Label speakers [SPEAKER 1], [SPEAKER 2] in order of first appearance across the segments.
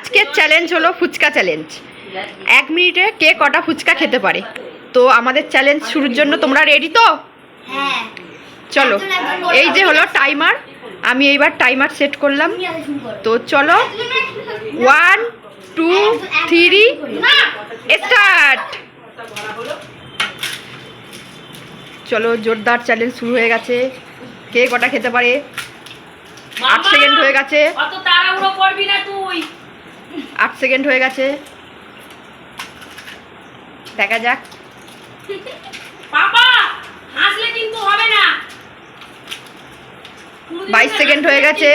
[SPEAKER 1] আজকের চ্যালেঞ্জ হলো ফুচকা চ্যালেঞ্জ। 1 মিনিটে কে কটা ফুচকা খেতে পারে। তো আমাদের চ্যালেঞ্জ শুরুর জন্য তোমরা রেডি তো?
[SPEAKER 2] হ্যাঁ।
[SPEAKER 1] চলো, এই যে হলো টাইমার। আমি এইবার টাইমার সেট করলাম। তো চলো, 1 2 3 স্টার্ট। চলো, জোরদার চ্যালেঞ্জ শুরু হয়ে গেছে। কে কটা খেতে পারে। 8 সেকেন্ড হয়ে গেছে।
[SPEAKER 3] অত তাড়াহুড়ো করবি না তুই।
[SPEAKER 1] 8 সেকেন্ড হয়ে গেছে, দেখা যাক।
[SPEAKER 3] বাবা হাসলে কিন্তু হবে না।
[SPEAKER 1] 22 সেকেন্ড হয়ে গেছে।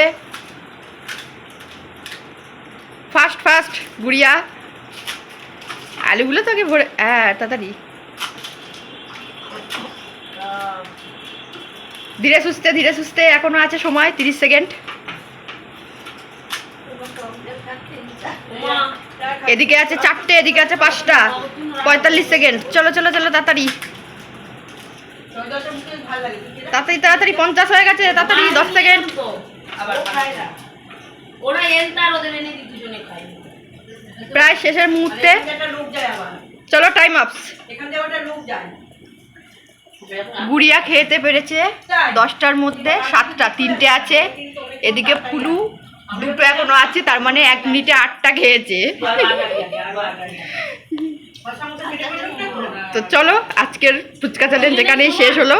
[SPEAKER 1] ফাস্ট ফাস্ট গুড়িয়া, আলুগুলো তো আগে ভরে, হ্যাঁ তাড়াতাড়ি, ধীরে সুস্থে ধীরে সুস্থে, এখনো আছে সময়। 30 সেকেন্ড। এদিকে আছে 4টে, এদিকে আছে 5টা। 45 সেকেন্ড। চলো চলো চলো, তাড়াতাড়ি তাড়াতাড়ি তাড়াতাড়ি। 50 হয়ে গেছে, তাড়াতাড়ি। 10 সেকেন্ড।
[SPEAKER 3] ওরা এনতার ওদের এনে দি দুজনে খাই।
[SPEAKER 1] প্রায় শেষের মুহূর্তে। চলো, টাইম আপস। গুড়িয়া খেতে পেরেছে 10টার মধ্যে 7টা, 3টে আছে। এদিকে ফুলু 2টো এখনো আছে, তার মানে 1 মিনিটে 8টা খেয়েছে। তো চলো, আজকের ফুচকা চ্যালেঞ্জ এখানেই শেষ হলো।